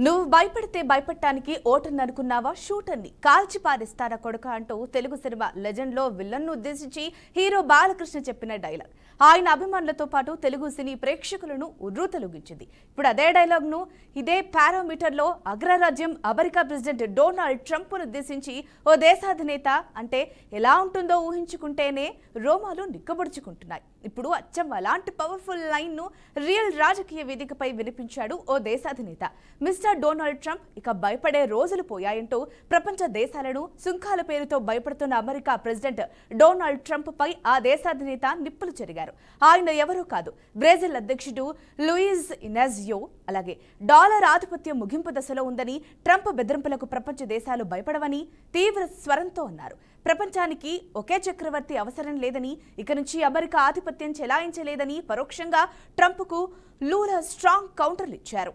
నువ్వు భయపడితే భయపడటానికి ఓటర్ని అనుకున్నావా షూటర్ని కాల్చి పారేస్తారా కొడుక అంటూ తెలుగు సినిమా లెజెండ్ లో విలన్ను ఉద్దేశించి హీరో బాలకృష్ణ చెప్పిన డైలాగ్ ఆయన అభిమానులతో పాటు తెలుగు సినీ ప్రేక్షకులను ఉర్రూతలూగించింది. ఇప్పుడు అదే డైలాగ్ ను ఇదే పారామీటర్ లో అగ్రరాజ్యం అమెరికా ప్రెసిడెంట్ డొనాల్డ్ ట్రంప్ ను ఉద్దేశించి ఓ దేశాధినేత అంటే ఎలా ఉంటుందో ఊహించుకుంటేనే రోమాలు నిక్కబొడుచుకుంటున్నాయి. ఇప్పుడు అచ్చం అలాంటి పవర్ఫుల్ లైన్ ను రియల్ రాజకీయ వేదికపై వినిపించాడు ఓ దేశాధినేత. మిస్టర్ డొనాల్డ్ ట్రంప్ ఇక భయపడే రోజులు పోయాయంటూ ప్రపంచ దేశాలను సుంకాల పేరుతో భయపడుతున్న అమెరికా ప్రెసిడెంట్ డొనాల్డ్ ట్రంప్ పై ఆ దేశాధినేత నిప్పులు చెరిగారు. ఆయన ఎవరూ కాదు, బ్రెజిల్ అధ్యక్షుడు లూయిజ్ ఇనాజియో. అలాగే డాలర్ ఆధిపత్యం ముగింపు దశలో ఉందని, ట్రంప్ బెదిరింపులకు ప్రపంచ దేశాలు భయపడవని తీవ్ర స్వరంతో అన్నారు. ప్రపంచానికి ఒకే చక్రవర్తి అవసరం లేదని, ఇక నుంచి అమెరికా ఆధిపత్యం చెలాయించలేదని పరోక్షంగా ట్రంప్కు లూలా స్ట్రాంగ్ కౌంటర్లు ఇచ్చారు.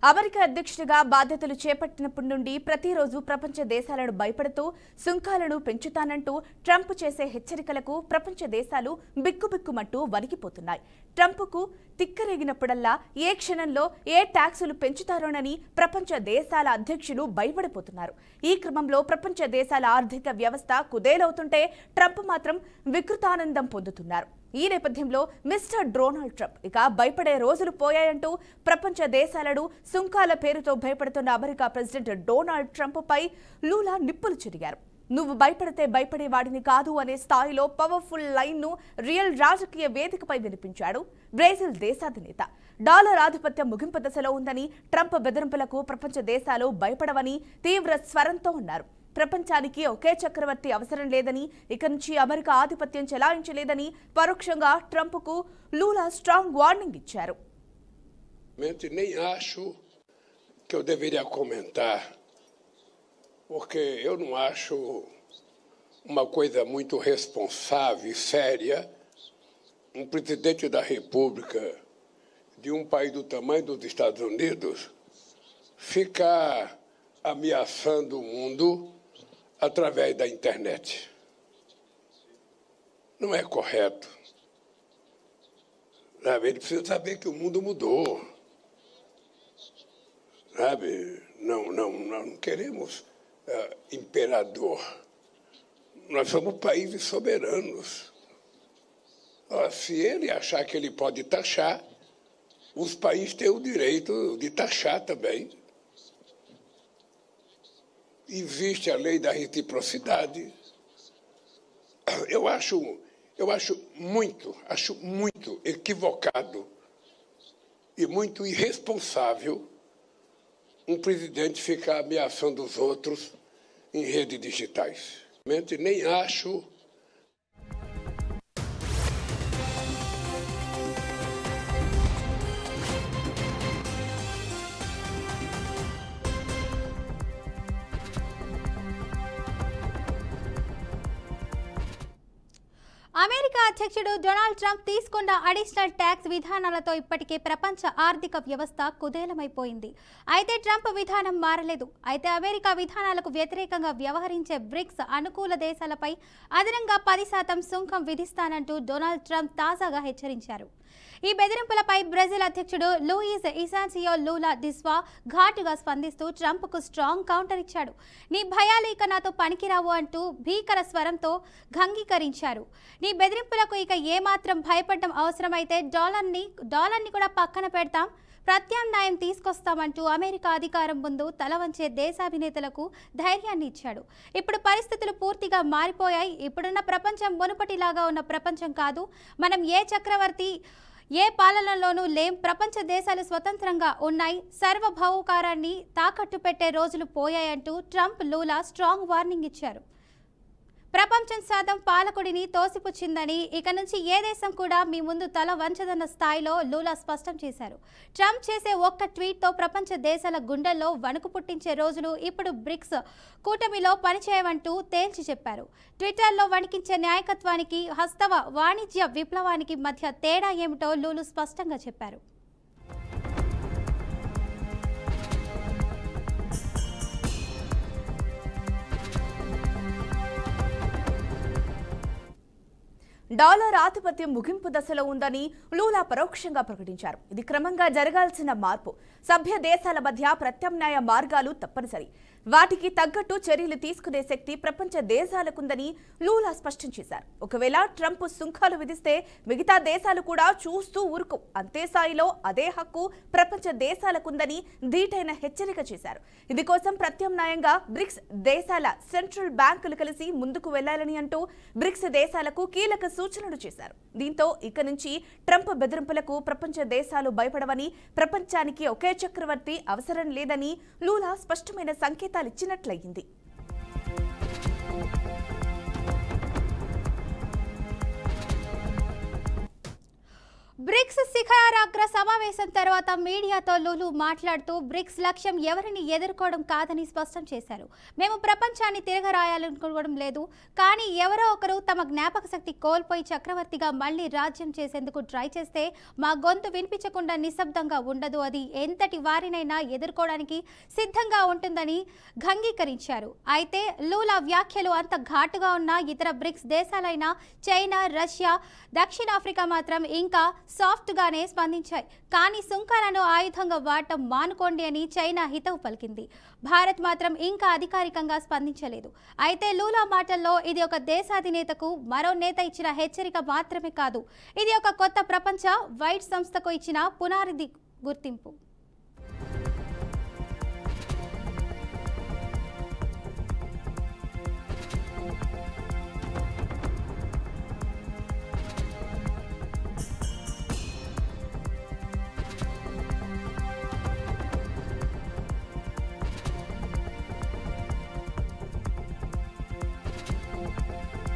అమెరికా అధ్యక్షుడిగా బాధ్యతలు చేపట్టినప్పటి నుండి ప్రతిరోజు ప్రపంచ దేశాలను భయపడుతూ సుంకాలను పెంచుతానంటూ ట్రంప్ చేసే హెచ్చరికలకు ప్రపంచ దేశాలు బిక్కుబిక్కుమంటూ వణికిపోతున్నాయి. ట్రంప్కు తిక్కరేగినప్పుడల్లా ఏ క్షణంలో ఏ ట్యాక్సులు పెంచుతారోనని ప్రపంచ దేశాల అధ్యక్షులు భయపడిపోతున్నారు. ఈ క్రమంలో ప్రపంచ దేశాల ఆర్థిక వ్యవస్థ కుదేలవుతుంటే ట్రంప్ మాత్రం వికృతానందం పొందుతున్నారు. ఈ నేపథ్యంలో మిస్టర్ డొనాల్డ్ ట్రంప్ ఇక భయపడే రోజులు పోయాయంటూ ప్రపంచ దేశాలను సుంకాల పేరుతో భయపడుతున్న అమెరికా ప్రెసిడెంట్ డొనాల్డ్ ట్రంప్ పై లూలా నిప్పులు చెరిగారు. నువ్వు భయపడితే భయపడే వాడిని కాదు అనే స్థాయిలో పవర్ఫుల్ లైన్ ను రియల్ రాజకీయ వేదికపై వినిపించాడు బ్రెజిల్ దేశాధినేత. డాలర్ ఆధిపత్యం ముగింపు దశలో ఉందని, ట్రంప్ బెదిరింపులకు ప్రపంచ దేశాలు భయపడవని తీవ్ర స్వరంతో ఉన్నారు. ప్రపంచానికి ఒకే చక్రవర్తి అవసరం లేదని, ఇక నుంచి అమెరికా ఆధిపత్యం చెలాయించలేదని పరోక్షంగా ట్రంప్కు లూలా స్ట్రాంగ్ వార్నింగ్ ఇచ్చారు. Nem acho que eu deveria comentar, porque eu não acho uma coisa muito responsável e séria um presidente da República de um país do tamanho dos Estados Unidos ficar ameaçando o mundo através da internet. Não é correto. Sabe? Ele precisa saber que o mundo mudou. Sabe? Nós não queremos imperador. Nós somos países soberanos. Se ele achar que ele pode taxar, os países têm o direito de taxar também. Existe a lei da reciprocidade. Eu acho muito equivocado e muito irresponsável um presidente ficar ameaçando os outros em redes digitais. Nem acho. America అధ్యక్షుడు Donald Trump తీసుకున్న additional tax విధానాలతో ఇప్పటికే ప్రపంచ ఆర్థిక వ్యవస్థ కుదేలమైపోయింది. అయితే Trump విధానం మారలేదు. అయితే అమెరికా విధానాలకు వ్యతిరేకంగా వ్యవహరించే బ్రిక్స్ అనుకూల దేశాలపై అదనంగా 10% సుంకం విధిస్తానంటూ డొనాల్డ్ ట్రంప్ తాజాగా హెచ్చరించారు. ఈ బెదిరింపులపై బ్రెజిల్ అధ్యక్షుడు లూయిజ్ ఇనాజియో లూలా డిస్వా ఘాటుగా స్పందిస్తూ ట్రంప్కు స్ట్రాంగ్ కౌంటర్ ఇచ్చాడు. నీ భయాలు ఇక నాతో పనికిరావు అంటూ భీకర స్వరంతో అంగీకరించారు. నీ బెదిరింపులకు ఇక ఏమాత్రం భయపడడం అవసరమైతే డాలర్ని కూడా పక్కన పెడతాం, ప్రత్యామ్నాయం తీసుకొస్తామంటూ అమెరికా అధికారం ముందు తల వంచే దేశాధినేతలకు ధైర్యాన్ని ఇచ్చాడు. ఇప్పుడు పరిస్థితులు పూర్తిగా మారిపోయాయి. ఇప్పుడున్న ప్రపంచం మునుపటిలాగా ఉన్న ప్రపంచం కాదు. మనం ఏ చక్రవర్తి ఏ పాలనలోనూ లేం. ప్రపంచ దేశాలు స్వతంత్రంగా ఉన్నాయి. సార్వభౌమకారాన్ని తాకట్టు పెట్టే రోజులు పోయాయంటూ ట్రంప్ లూలా స్ట్రాంగ్ వార్నింగ్ ఇచ్చారు. ప్రపంచం శాతం పాలకుడిని తోసిపుచ్చిందని, ఇక నుంచి ఏ దేశం కూడా మీ ముందు తల వంచదన్న స్థాయిలో లూలా స్పష్టం చేశారు. ట్రంప్ చేసే ఒక్క ట్వీట్తో ప్రపంచ దేశాల గుండెల్లో వణుకు పుట్టించే రోజులు ఇప్పుడు బ్రిక్స్ కూటమిలో పనిచేయవంటూ తేల్చి చెప్పారు. ట్విట్టర్లో వణికించే నాయకత్వానికి, హస్తవ వాణిజ్య విప్లవానికి మధ్య తేడా ఏమిటో లూలు స్పష్టంగా చెప్పారు. డాలర్ ఆధిపత్యం ముగింపు దశలో ఉందని లూలా పరోక్షంగా ప్రకటించారు. ఇది క్రమంగా జరగాల్సిన మార్పు. సభ్య దేశాల మధ్య ప్రత్యామ్నాయ మార్గాలు తప్పనిసరి. వాటికి తగ్గట్టు చర్యలు తీసుకునే శక్తి ప్రపంచ దేశాలకుందని లూలా స్పష్టం చేశారు. ఒకవేళ ట్రంప్ సుంకాలు విధిస్తే మిగతా దేశాలు కూడా చూస్తూ ఊరుకో. అంతే స్థాయిలో అదే హక్కు ప్రపంచ దేశాలకుందని ధీటైన హెచ్చరిక చేశారు. ఇందుకోసం ప్రత్యామ్నాయంగా బ్రిక్స్ దేశాల సెంట్రల్ బ్యాంకులు కలిసి ముందుకు వెళ్లాలని అంటూ బ్రిక్స్ దేశాలకు కీలక సూచనలు చేశారు. దీంతో ఇక నుంచి ట్రంప్ బెదిరింపులకు ప్రపంచ దేశాలు భయపడవని, ప్రపంచానికి ఒకే చక్రవర్తి అవసరం లేదని లూలా స్పష్టమైన సంకేతాలు ఇచ్చినట్లయింది. బ్రిక్స్ శిఖరాగ్ర సమావేశం తర్వాత మీడియాతో లూలు మాట్లాడుతూ బ్రిక్స్ లక్ష్యం ఎవరిని ఎదుర్కోవడం కాదని స్పష్టం చేశారు. మేము ప్రపంచాన్ని తిరగరాయాలనుకోవడం లేదు, కానీ ఎవరో ఒకరు తమ జ్ఞాపక శక్తి కోల్పోయి చక్రవర్తిగా మళ్లీ రాజ్యం చేసేందుకు ట్రై చేస్తే మా గొంతు వినిపించకుండా నిశ్శబ్దంగా ఉండదు. అది ఎంతటి వారినైనా ఎదుర్కోవడానికి సిద్ధంగా ఉంటుందని అంగీకరించారు. అయితే లూలా వ్యాఖ్యలు అంత ఘాటుగా ఉన్న ఇతర బ్రిక్స్ దేశాలైన చైనా, రష్యా, దక్షిణాఫ్రికా మాత్రం ఇంకా సాఫ్ట్గానే స్పందించాయి. కానీ సుంకాలను ఆయుధంగా వాడటం మానుకోండి అని చైనా హితవు పలికింది. భారత్ మాత్రం ఇంకా అధికారికంగా స్పందించలేదు. అయితే లూలా మాటల్లో ఇది ఒక దేశాధినేతకు మరో నేత ఇచ్చిన హెచ్చరిక మాత్రమే కాదు, ఇది ఒక కొత్త ప్రపంచ వైడ్ సంస్థకు ఇచ్చిన పునాది గుర్తింపు.